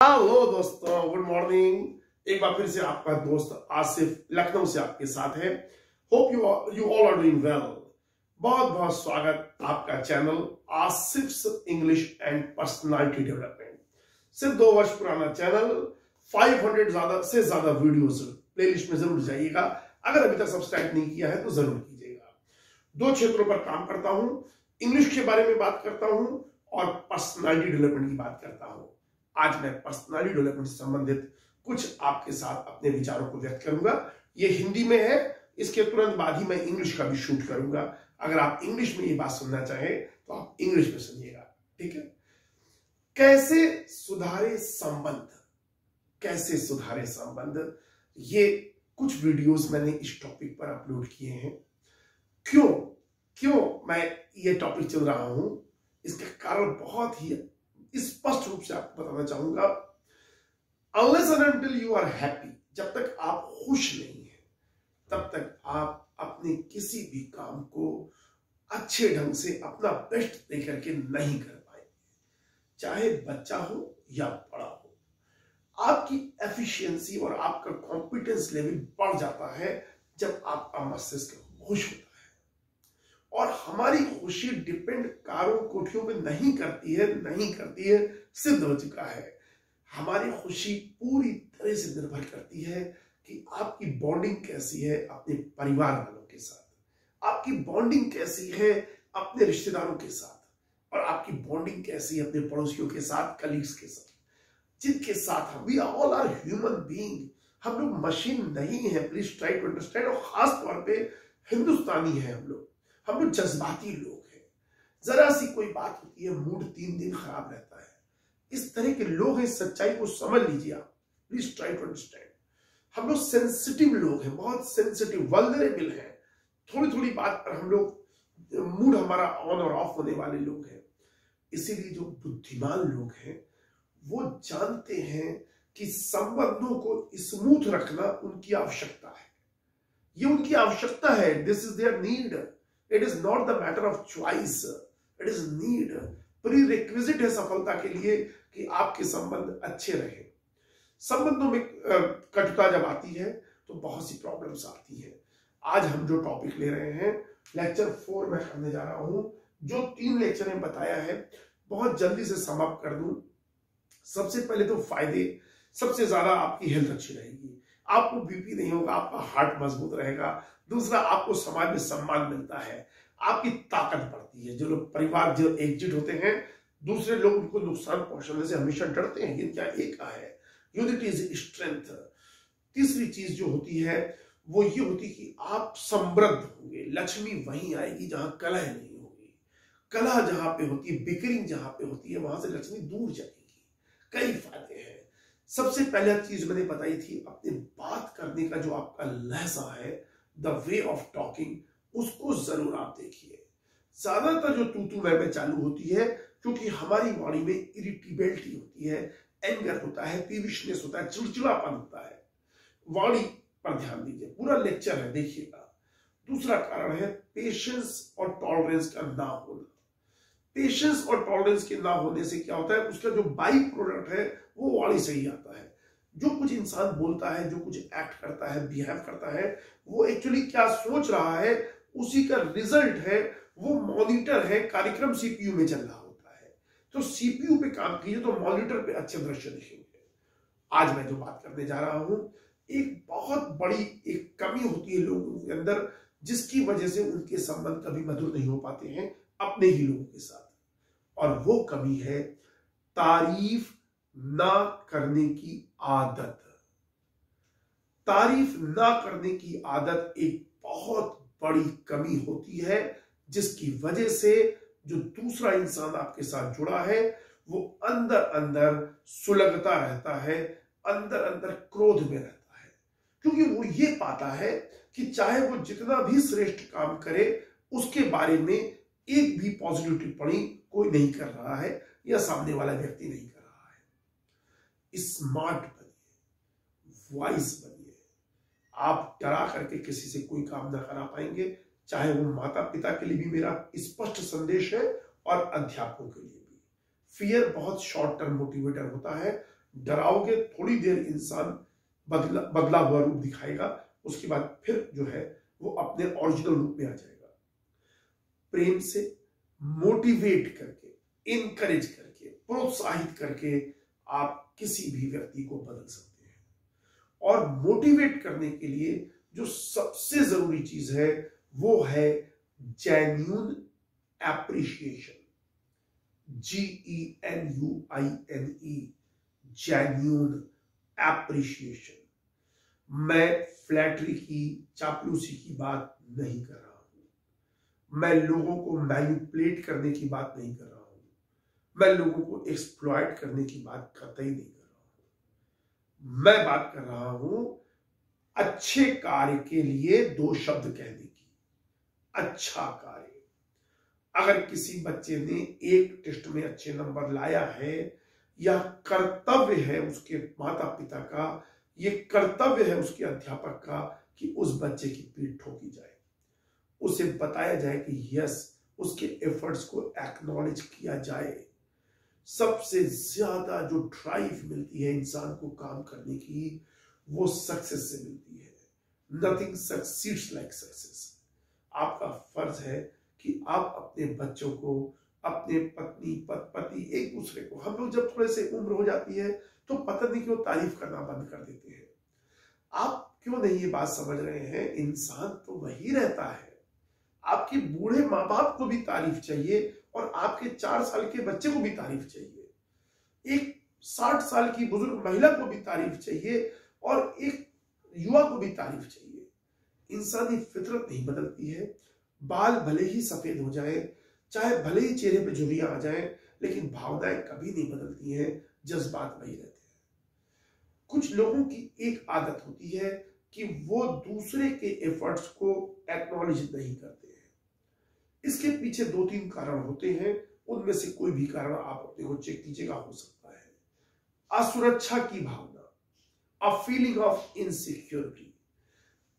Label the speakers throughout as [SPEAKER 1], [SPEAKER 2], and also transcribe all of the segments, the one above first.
[SPEAKER 1] Hello दोस्तों, good morning. एक बार फिर से आपका दोस्त आसिफ लखनऊ से आपके साथ है। Hope you all are doing well. बहुत बहुत स्वागत आपका channel Asif English and personality development. सिर्फ 2 वर्ष पुराना चैनल, 500 से ज्यादा वीडियोस प्लेलिस्ट में जरूर जाइएगा। अगर अभी तक सब्सक्राइब नहीं किया है तो जरूर कीजिएगा। 2 क्षेत्रों पर काम करता हूं, इंग्लिश के बारे में बात करता हूं और पर्सनालिटी डेवलपमेंट की बात करता हूं। आज मैं पर्सनालिटी डेवलपमेंट से संबंधित कुछ आपके साथ अपने विचारों को व्यक्त करूंगा। ये हिंदी में है, इसके तुरंत बाद ही मैं इंग्लिश का भी शूट करूंगा। अगर आप इंग्लिश में ये बात सुनना चाहें तो आप इंग्लिश में सुनिएगा, ठीक है। कैसे सुधारे संबंध, कैसे सुधारे संबंध, ये कुछ वीडियोस मैंने इस टॉपिक पर अपलोड किए हैं। क्यों मैं ये टॉपिक चल रहा हूं, इसका कारण बहुत ही स्पष्ट रूप से आपको बताना चाहूंगा। Unless and until you are happy, जब तक आप खुश नहीं हैं, तब तक आप अपने किसी भी काम को अच्छे ढंग से अपना बेस्ट देकर के नहीं कर पाएंगे। चाहे बच्चा हो या बड़ा हो, आपकी एफिशिएंसी और आपका कॉम्पिटेंस लेवल बढ़ जाता है जब आपका मस्तिष्क खुश होता है। और हमारी खुशी डिपेंड कारों कोठियों पे नहीं करती है, सिद्ध हो चुका है। हमारी खुशी पूरी तरह से निर्भर करती है कि आपकी बॉन्डिंग कैसी है अपने परिवार वालों के साथ, आपकी बॉन्डिंग कैसी है अपने रिश्तेदारों के साथ, और आपकी बॉन्डिंग कैसी है अपने पड़ोसियों के साथ, कलीग्स के साथ, जिनके साथ हम we all are human being. हम लोग मशीन नहीं है, प्लीज ट्राई टू अंडरस्टैंड। और खास तौर पे हिंदुस्तानी है हम लोग जज्बाती लोग हैं। जरा सी कोई बात होती है, मूड 3 दिन खराब रहता है। इस तरह के लोग हैं, इस सच्चाई को समझ लीजिए आप, प्लीज ट्राई टू अंडरस्टैंड। हम लोग सेंसिटिव लोग हैं, बहुत सेंसिटिव, वल्नरेबल हैं। थोड़ी बात पर हम लोग मूड हमारा ऑन और ऑफ होने वाले लोग हैं। इसीलिए जो बुद्धिमान लोग हैं वो जानते हैं कि संबंधों को स्मूथ रखना उनकी आवश्यकता है। ये उनकी आवश्यकता है, this is their need. It is not the matter of choice, it is need, prerequisite है सफलता के लिए कि आपके संबंध अच्छे रहे। संबंधों में कटुता जब आती है तो बहुत सी प्रॉब्लम्स आती है। आज हम जो टॉपिक ले रहे हैं, लेक्चर 4 में करने जा रहा हूं। जो 3 लेक्चर में बताया है बहुत जल्दी से समाप्त कर दूं। सबसे पहले तो फायदे, सबसे ज्यादा आपकी हेल्थ अच्छी रहेगी, आपको बीपी नहीं होगा, आपका हार्ट मजबूत रहेगा। दूसरा, आपको समाज में सम्मान मिलता है, आपकी ताकत बढ़ती है। जो लोग परिवार जो एकजुट होते हैं, दूसरे लोग उनको नुकसान पहुंचाने से हमेशा डरते हैं। ये क्या एक है, यूनिटी इज स्ट्रेंथ। तीसरी चीज जो होती है वो ये होती है कि आप समृद्ध होंगे। लक्ष्मी वहीं आएगी जहां कलह नहीं होगी। कलह जहां पे होती है, बिकरिंग जहां पे होती है, वहां से लक्ष्मी दूर जाएगी। कई फायदे हैं। सबसे पहला चीज मैंने बताई थी, अपनी बात करने का जो आपका लहजा है, द वे ऑफ टॉकिंग, उसको जरूर आप देखिए। ज्यादातर जो तू मैं चालू होती है क्योंकि हमारी वाणी में इरिटेबिलिटी होती है, एंगर होता है, पीविशनेस होता है, चिड़चिड़ापन होता है। वाणी पर ध्यान दीजिए, पूरा लेक्चर है, देखिएगा। दूसरा कारण है पेशेंस और टॉलरेंस का ना होना। पेशेंस और टॉलरेंस के ना होने से क्या होता है, उसका जो बाई प्रोडक्ट है वो वाणी से ही आता है। जो कुछ इंसान बोलता है, जो कुछ एक्ट करता है, बिहेव करता है, वो एक्चुअली क्या सोच रहा है, उसी का रिजल्ट है। वो मॉनिटर है, कार्यक्रम सीपीयू में चल रहा होता है। तो सीपीयू पे काम कीजिए तो मॉनिटर पे अच्छे दृश्य दिखेंगे। आज मैं जो बात करने जा रहा हूं, एक बहुत बड़ी एक कमी होती है लोगों के अंदर, जिसकी वजह से उनके संबंध कभी मधुर नहीं हो पाते हैं अपने ही लोगों के साथ। और वो कमी है तारीफ ना करने की आदत। तारीफ ना करने की आदत एक बहुत बड़ी कमी होती है, जिसकी वजह से जो दूसरा इंसान आपके साथ जुड़ा है वो अंदर अंदर सुलगता रहता है, अंदर अंदर क्रोध में रहता है। क्योंकि वो ये पाता है कि चाहे वो जितना भी श्रेष्ठ काम करे, उसके बारे में एक भी पॉजिटिव टिप्पणी कोई नहीं कर रहा है या सामने वाला व्यक्ति नहीं कर रहा है। स्मार्ट बनिए, वाइज बनिए। आप डरा करके किसी से कोई काम ना करा पाएंगे, चाहे वो माता पिता के लिए भी मेरा स्पष्ट संदेश है और अध्यापकों के लिए भी। फियर बहुत शॉर्ट टर्म मोटिवेटर होता है, डराओगे, थोड़ी देर इंसान बदला हुआ रूप दिखाएगा, उसके बाद फिर जो है वो अपने ओरिजिनल रूप में आ जाएगा। प्रेम से मोटिवेट करके, इनकरेज करके, प्रोत्साहित करके आप किसी भी व्यक्ति को बदल सकते हैं। और मोटिवेट करने के लिए जो सबसे जरूरी चीज है वो है genuine appreciation, GENUINE, genuine appreciation. मैं फ्लैटरी की, चापलूसी की बात नहीं कर रहा हूं, मैं लोगों को मैनिपुलेट करने की बात नहीं कर रहा हूं, मैं लोगों को एक्सप्लॉइट करने की बात कतई नहीं कर रहा हूं। मैं बात कर रहा हूं अच्छे कार्य के लिए दो शब्द कहने की। अच्छा कार्य, अगर किसी बच्चे ने एक टेस्ट में अच्छे नंबर लाया है, यह कर्तव्य है उसके माता पिता का, ये कर्तव्य है उसके अध्यापक का कि उस बच्चे की पीठ ठोकी जाए, उसे बताया जाए कि यस, उसके एफर्ट्स को एक्नॉलेज किया जाए। सबसे ज्यादा जो ड्राइव मिलती है इंसान को काम करने की, वो सक्सेस से मिलती है। Nothing succeeds like success. आपका फर्ज है कि आप अपने बच्चों को, अपने पत्नी पति, एक दूसरे को, हम लोग जब थोड़े से उम्र हो जाती है तो पता नहीं क्यों तारीफ करना बंद कर देते हैं। आप क्यों नहीं ये बात समझ रहे हैं, इंसान तो वही रहता है। आपके बूढ़े माँ बाप को भी तारीफ चाहिए और आपके 4 साल के बच्चे को भी तारीफ चाहिए, एक 60 साल की बुजुर्ग महिला को भी तारीफ चाहिए और एक युवा को भी तारीफ चाहिए। इंसानी फितरत नहीं बदलती है। बाल भले ही सफेद हो जाए, चाहे भले ही चेहरे पे झुर्रियां आ जाए, लेकिन भावनाएं कभी नहीं बदलती हैं, जज्बात वही रहते हैं। कुछ लोगों की एक आदत होती है कि वो दूसरे के एफर्ट्स को एक्नॉलेज नहीं करते हैं। इसके पीछे 2-3 कारण होते हैं, उनमें से कोई भी कारण आप अपने को चेक कीजिएगा, हो सकता है असुरक्षा की भावना, अ फीलिंग ऑफ इनसिक्योरिटी।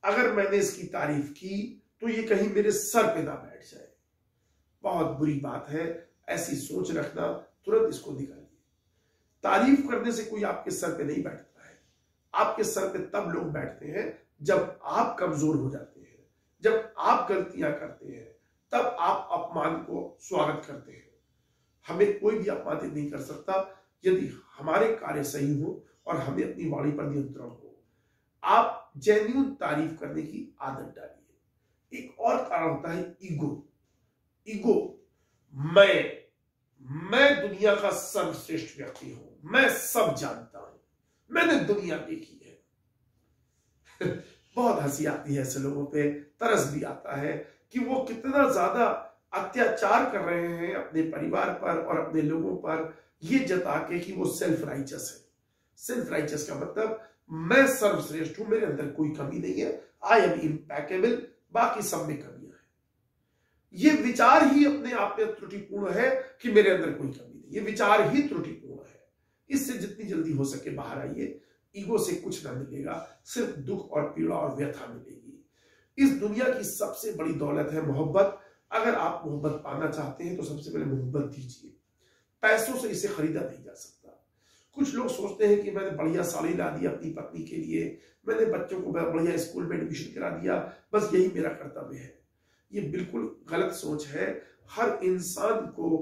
[SPEAKER 1] अगर मैंने इसकी तारीफ की तो ये कहीं मेरे सर पे ना बैठ जाए, बहुत बुरी बात है। ऐसी सोच रखना, तुरंत इसको निकालिए। तारीफ करने से कोई आपके सर पे नहीं बैठता है। आपके सर पे तब लोग बैठते हैं जब आप कमजोर हो जाते हैं, जब आप गलतियां करते हैं, तब आप अपमान को स्वागत करते हैं। हमें कोई भी अपमानित नहीं कर सकता यदि हमारे कार्य सही हो और हमें अपनी वाणी पर नियंत्रण हो। आप जेन्युइन तारीफ करने की आदत डालिए। एक और कारण होता है ईगो। मैं दुनिया का सर्वश्रेष्ठ व्यक्ति हूं, मैं सब जानता हूं, मैंने दुनिया देखी है। बहुत हंसी आती है ऐसे लोगों पे, तरस भी आता है कि वो कितना ज्यादा अत्याचार कर रहे हैं अपने परिवार पर और अपने लोगों पर, ये जता के कि वो सेल्फ राइचस है। सेल्फ राइचस का मतलब मैं सर्वश्रेष्ठ हूं, मेरे अंदर कोई कमी नहीं है, आई एम इम्पैकेबल, बाकी सब में कमियां हैं। ये विचार ही अपने आप में त्रुटिपूर्ण है कि मेरे अंदर कोई कमी नहीं, ये विचार ही त्रुटिपूर्ण है। इससे जितनी जल्दी हो सके बाहर आइए। ईगो से कुछ ना मिलेगा, सिर्फ दुख और पीड़ा और व्यथा मिलेगी। इस दुनिया की सबसे बड़ी दौलत है मोहब्बत। अगर आप मोहब्बत पाना चाहते हैं तो सबसे पहले मोहब्बत दीजिए। पैसों से इसे खरीदा नहीं जा सकता। कुछ लोग सोचते हैं कि मैंने बढ़िया साड़ी ला दी अपनी पत्नी के लिए, मैंने बच्चों को बढ़िया स्कूल में एडमिशन करा दिया, बस यही मेरा कर्तव्य है। ये बिल्कुल गलत सोच है। हर इंसान को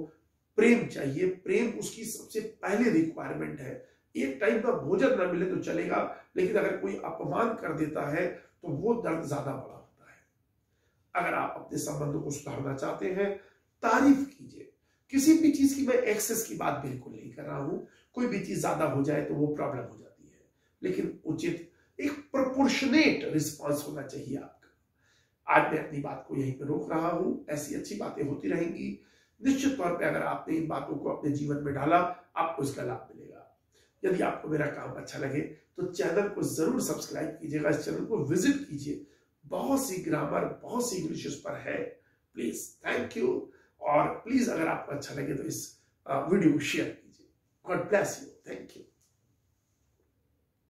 [SPEAKER 1] प्रेम चाहिए, प्रेम उसकी सबसे पहले रिक्वायरमेंट है। एक टाइम का भोजन ना मिले तो चलेगा, लेकिन अगर कोई अपमान कर देता है तो वो दर्द ज्यादा बड़ा होता है। अगर आप अपने संबंधों को सुधारना चाहते हैं, तारीफ कीजिए। किसी भी चीज की मैं एक्सेस की बात बिल्कुल नहीं कर रहा हूं। कोई भी चीज ज्यादा हो जाए तो वो प्रॉब्लम हो जाती है, लेकिन उचित, एक प्रोपोर्शनेट रिस्पॉन्स होना चाहिए आपका। आज मैं अपनी बात को यहीं पर रोक रहा हूं। ऐसी अच्छी बातें होती रहेंगी। निश्चित तौर पे अगर आपने इन बातों को अपने जीवन में डाला, आपको इसका लाभ मिलेगा। यदि आपको मेरा काम अच्छा लगे तो चैनल को जरूर सब्सक्राइब कीजिएगा, इस चैनल को विजिट कीजिए। बहुत सी ग्रामर, बहुत सी इंग्लिश इस पर है। Please, thank you. और प्लीज अगर आपको अच्छा लगे तो इस वीडियो को शेयर कीजिए। God bless you. Thank you.